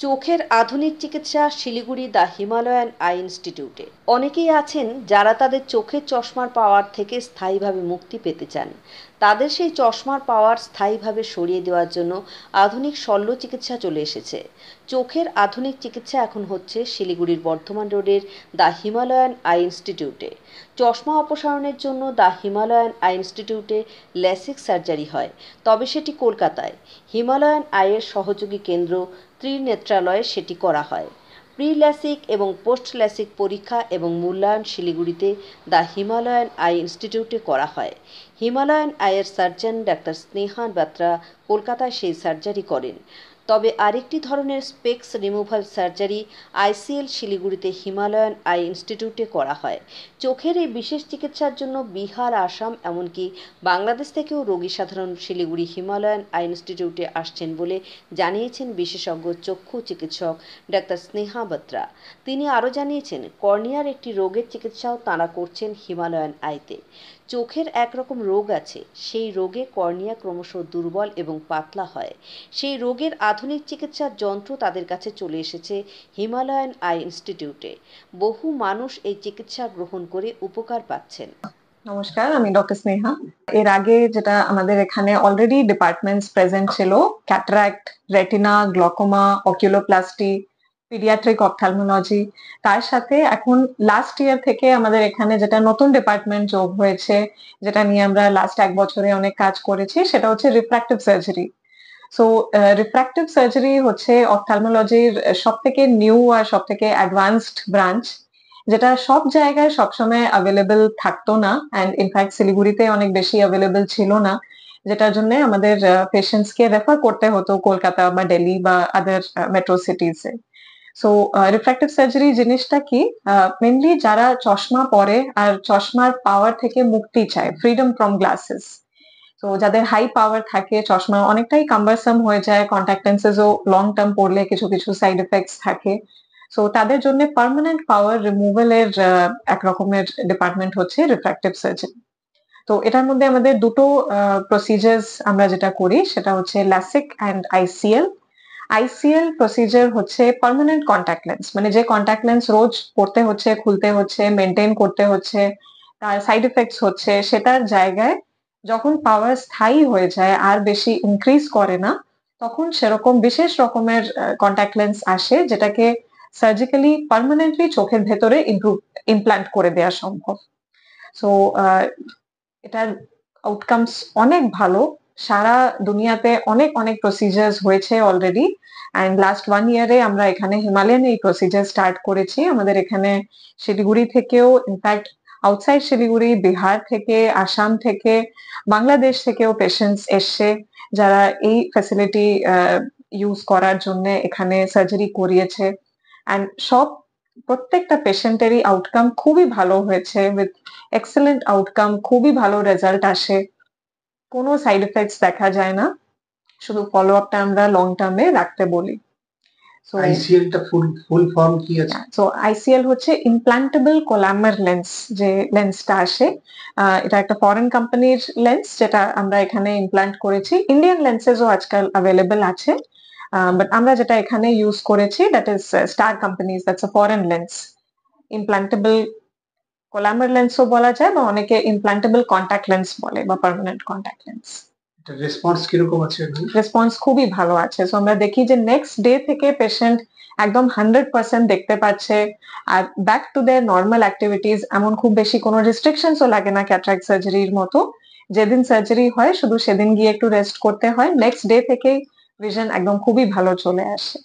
চোখের আধুনিক চিকিৎসা শিলিগুড়ি দ্য হিমালয়ান আই ইনস্টিটিউটে। অনেকেই আছেন যারা তাদের চোখের চশমার পাওয়ার থেকে স্থায়ীভাবে মুক্তি পেতে চান। তাদের সেই চশমার পাওয়ার স্থায়ীভাবে সরিয়ে দেওয়ার জন্য আধুনিক শল্য চিকিৎসা চলে এসেছে। চোখের আধুনিক চিকিৎসা এখন হচ্ছে শিলিগুড়ির বর্ধমান রোডের দ্য হিমালয়ান আই ইনস্টিটিউটে। চশমা অপসারণের জন্য দ্য হিমালয়ান আই ইনস্টিটিউটে ল্যাসিক সার্জারি হয়, তবে সেটি কলকাতায়। হিমালয়ান আইয়ের সহযোগী কেন্দ্র ত্রিনেত্রালয়ে সেটি করা হয়। প্রি ল্যাসিক এবং পোস্ট ল্যাসিক পরীক্ষা এবং মূল্যায়ন শিলিগুড়িতে দ্য হিমালয়ান আই ইনস্টিটিউটে করা হয়। হিমালয়ান আইয়ের সার্জন ডাক্তার স্নেহা বাত্রা কলকাতায় সেই সার্জারি করেন। তবে আরেকটি ধরনের স্পেক্স রিমুভাল সার্জারি আইসিএল শিলিগুড়িতে হিমালয়ান আই ইনস্টিটিউটে করা হয়। চোখের এই বিশেষ চিকিৎসার জন্য বিহার, আসাম, এমনকি বাংলাদেশ থেকেও রোগী সাধারণ শিলিগুড়ি হিমালয়ান আই ইনস্টিটিউটে আসছেন বলে জানিয়েছেন বিশেষজ্ঞ চক্ষু চিকিৎসক ডাক্তার স্নেহা বাত্রা। তিনি আরও জানিয়েছেন, কর্নিয়ার একটি রোগের চিকিৎসাও তাঁরা করছেন হিমালয়ান আইতে। চোখের একরকম রোগ আছে, সেই রোগে কর্নিয়া ক্রমশ দুর্বল এবং পাতলা হয়। সেই রোগের আধুনিক চিকিৎসার যন্ত্র তাদের কাছে চলে এসেছে হিমালয়ান আই ইনস্টিটিউটে। বহু মানুষ এই চিকিৎসা গ্রহণ করে উপকার পাচ্ছেন। নমস্কার, আমি ডক্টর স্নেহা। এর আগে যেটা আমাদের এখানে অলরেডি ডিপার্টমেন্টস প্রেজেন্ট ছিল, ক্যাটারাক্ট, রেটিনা, গ্লকোমা, অকিউলোপ্লাস্টি, পিডিয়াট্রিক অপথ্যালমোলজি। তার সাথে এখন লাস্ট ইয়ার থেকে আমাদের এখানে যেটা নতুন ডিপার্টমেন্ট যোগ হয়েছে, যেটা নিয়ে আমরা লাস্ট 1 বছরে অনেক কাজ করেছি, সেটা হচ্ছে refractive surgery. So refractive surgery হচ্ছে অপথ্যালমোলজির সব থেকে নিউ আর সব থেকে অ্যাডভান্সড ব্রাঞ্চ, যেটা সব জায়গায় সবসময় অ্যাভেলেবল থাকতো না, অ্যান্ড ইনফ্যাক্ট শিলিগুড়িতে অনেক বেশি অ্যাভেলেবল ছিল না, যেটার জন্য আমাদের পেশেন্টসকে রেফার করতে হতো কলকাতা বা দিল্লি বা আদার মেট্রো সিটিজে। সো রিফ্র্যাক্টিভ সার্জারি জিনিসটা কি, মেনলি যারা চশমা পরে আর চশমার পাওয়ার থেকে মুক্তি চায়, ফ্রিডম ফ্রম গ্লাসেস। তো যাদের হাই পাওয়ার থাকে, চশমা অনেকটাই কাম্বারসাম হয়ে যায়, কন্ট্যাক্ট লেন্সেসও লং টার্ম পড়লে কিছু কিছু সাইড এফেক্টস থাকে। সো তাদের জন্য পার্মানেন্ট পাওয়ার রিমুভালের এক রকমের ডিপার্টমেন্ট হচ্ছে রিফ্র্যাক্টিভ সার্জারি। তো এটার মধ্যে আমাদের দুটো প্রসিজার্স আমরা যেটা করি, সেটা হচ্ছে LASIK and ICL. ICL procedure হচ্ছে পার্মানেন্ট কন্ট্যাক্ট লেন্স, মানে যে কন্ট্যাক্ট লেন্স রোজ পড়তে হচ্ছে, খুলতে হচ্ছে, মেনটেন করতে হচ্ছে, তার সাইড এফেক্টস হচ্ছে, সেটার জায়গায় যখন পাওয়ার স্থায়ী হয়ে যায় আর বেশি ইনক্রিজ করে না, তখন সেরকম বিশেষ রকমের কন্ট্যাক্ট লেন্স আসে, যেটাকে সার্জিক্যালি পার্মানেন্টলি চোখের ভেতরে ইমপ্ল্যান্ট করে দেওয়া সম্ভব। সো এটার আউটকামস অনেক ভালো। সারা দুনিয়াতে অনেক অনেক প্রসিজার্স হয়েছে অলরেডি, অ্যান্ড লাস্ট 1 ইয়ারে আমরা এখানে হিমালয়ান এই প্রসিজার স্টার্ট করেছি। আমাদের এখানে শিলিগুড়ি থেকেও, ইনফ্যাক্ট আউটসাইড শিলিগুড়ি, বিহার থেকে, আসাম থেকে, বাংলাদেশ থেকেও পেশেন্টস এসছে, যারা এই ফ্যাসিলিটি ইউজ করার জন্য এখানে সার্জারি করিয়েছে। অ্যান্ড প্রত্যেকটা পেশেন্টেরই আউটকাম খুবই ভালো হয়েছে, উইথ এক্সেলেন্ট আউটকাম, খুবই ভালো রেজাল্ট আসে, কোনো সাইড এফেক্টস দেখা যায় না, শুধু ফলো আপটা আমরা লং টার্মে রাখতে বলি। আইসিএল টা ফুল ফর্ম কি আছে? সো আইসিএল হচ্ছে ইমপ্ল্যান্টেবল কোলামার লেন্স, যে লেন্সটা আসে, এটা একটা ফরেন কোম্পানির লেন্স, যেটা আমরা এখানে ইমপ্ল্যান্ট করেছি। ইন্ডিয়ান লেন্সেসও আজকাল অ্যাভেলেবল আছে, বাট আমরা যেটা এখানে ইউজ করেছি, that is star companies, that's a foreign lens. Implantable collamer লেন্সও বলা যায়, বা অনেকে ইমপ্ল্যান্টেবল কন্ট্যাক্ট লেন্স বলে, বা পার্মানেন্ট কন্ট্যাক্ট লেন্স। এটা রেসপন্স কিরকম আছে? রেসপন্স খুবই ভালো আছে। সো আমরা দেখি যে নেক্সট ডে থেকে পেশেন্ট একদম 100% দেখতে পাচ্ছে, আর back to their normal activities. এমন খুব বেশি কোনো রেস্ট্রিকশনসও লাগে না ক্যাটারাক্ট সার্জারির মতো। যেদিন সার্জারি হয় শুধু সেদিন গিয়ে একটু রেস্ট করতে হয়, নেক্সট ডে থেকেই ভিশন একদম খুবই ভালো চলে আসে।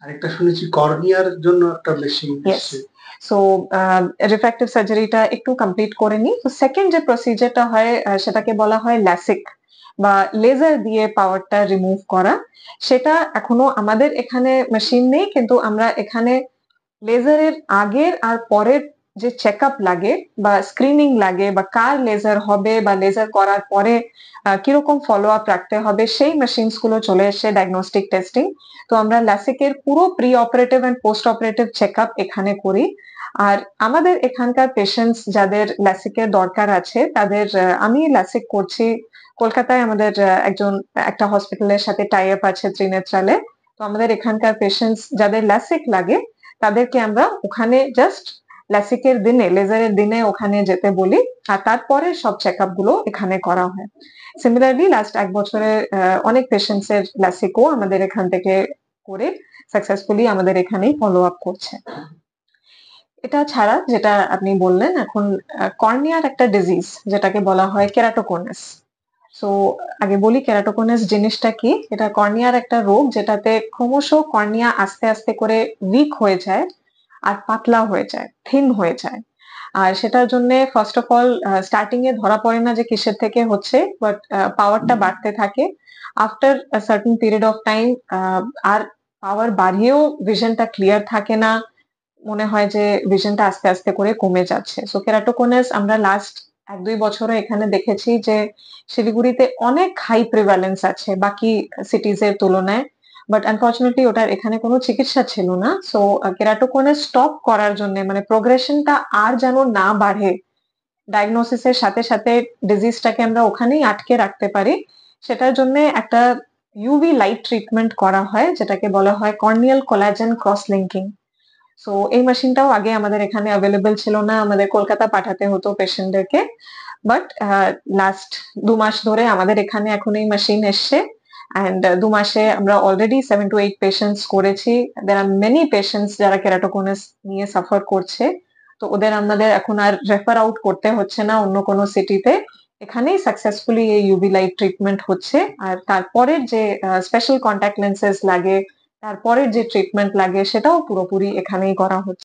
আরেকটা শুনেছি কর্নিয়ার জন্য একটা মেশিন আছে। সো রিফ্র্যাক্টিভ সার্জারিটা একটু কমপ্লিট করে নিই। তো সেকেন্ড যে প্রসিজারটা হয়, সেটাকে বলা হয় ল্যাসিক, বা লেজার দিয়ে পাওয়ারটা রিমুভ করা। সেটা এখনো আমাদের এখানে মেশিন নেই, কিন্তু আমরা এখানে লেজারের আগের আর পরের যে চেক আপ লাগে বা স্ক্রিনিং লাগে, বা কার লেজার হবে বা লেজার করার পরে কিরকম ফলো আপ রাখতে হবে, সেই মেশিনস গুলো চলে এসে ডায়াগনস্টিক টেস্টিং। তো আমরা ল্যাসিকের পুরো pre operative and post operative check up এখানে করি। আর আমাদের এখানকার পেশেন্টস যাদের ল্যাসিকের দরকার আছে, তাদের আমি ল্যাসিক করছি কলকাতায়। আমাদের একটা হসপিটালের সাথে টাই আপ আছে ত্রিনেত্রালে, তো আমাদের এখানকার পেশেন্টস যাদের ল্যাসিক লাগে তাদেরকে আমরা ওখানে জাস্ট ল্যাসিকের দিনে, লেজারের দিনে ওখানে যেতে বলি, আর তারপরে সব চেকআপ গুলো এখানে করা হয়। সিমিলারলি লাস্ট 1 বছরে অনেক পেশেন্টস এর ল্যাসিকও আমাদের এখান থেকে করে সাকসেসফুলি আমাদের এখানেই ফলো আপ করছে। এটা ছাড়া যেটা আপনি বললেন, এখন কর্নিয়ার একটা ডিজিজ যেটাকে বলা হয় কেরাটোকোনাস। সো আগে বলি কেরাটোকোনাস জিনিসটা কি। এটা কর্নিয়ার একটা রোগ যেটাতে ক্রমশ কর্নিয়া আস্তে আস্তে করে উইক হয়ে যায় আর পাতলা হয়ে যায়, থিন হয়ে যায়। আর সেটার জন্য ফার্স্ট অফ অল স্টার্টিং এ ধরা পড়ে না যে কিসের থেকে হচ্ছে, বাট পাওয়ারটা বাড়তে থাকে। After a certain period of time আর পাওয়ার বাড়িয়েও ভিশনটা ক্লিয়ার থাকে না, মনে হয় যে ভিশনটা আস্তে আস্তে করে কমে যাচ্ছে। সো কেরাটোকোনাস আমরা লাস্ট 1-2 বছরে এখানে দেখেছি যে শিলিগুড়িতে অনেক হাই প্রিভ্যালেন্স আছে বাকি সিটিজ এর তুলনায়, বাট আনফরচুনেটলি ওটার এখানে কোনো চিকিৎসা ছিল না। সো কেরাটোকোনাস স্টপ করার জন্য, মানে প্রোগ্রেশনটা আর যেন না বাড়ে, ডায়াগনোসিসের সাথে সাথে ডিজিজটাকে আমরা ওখানেই আটকে রাখতে পারি, সেটার জন্য একটা ইউভি লাইট ট্রিটমেন্ট করা হয় যেটাকে বলা হয় corneal collagen cross linking. So এই মেশিনটাও আগে আমাদের এখানে অ্যাভেলেবল ছিল না, আমাদের কলকাতা পাঠাতে হতো পেশেন্টদেরকে। বাট লাস্ট 2 মাস ধরে আমাদের এখানে এখন এই মেশিন এসছে, অ্যান্ড 2 মাসে আমরা অলরেডি 7 to 8 পেশেন্টস করেছি। দেয়ার আর মেনি পেশেন্টস যারা কেরাটোকোনাস নিয়ে সাফার করছে, তো ওদের আমাদের এখন আর রেফার আউট করতে হচ্ছে না অন্য কোনো সিটিতে, এখানেই সাকসেসফুলি এই ইউভি লাইট ট্রিটমেন্ট হচ্ছে। আর তারপরের যে স্পেশাল কন্ট্যাক্ট লেন্সেস লাগে, তারপরের যে ট্রিটমেন্ট লাগে সেটাও পুরোপুরি এখানেই করা হচ্ছে।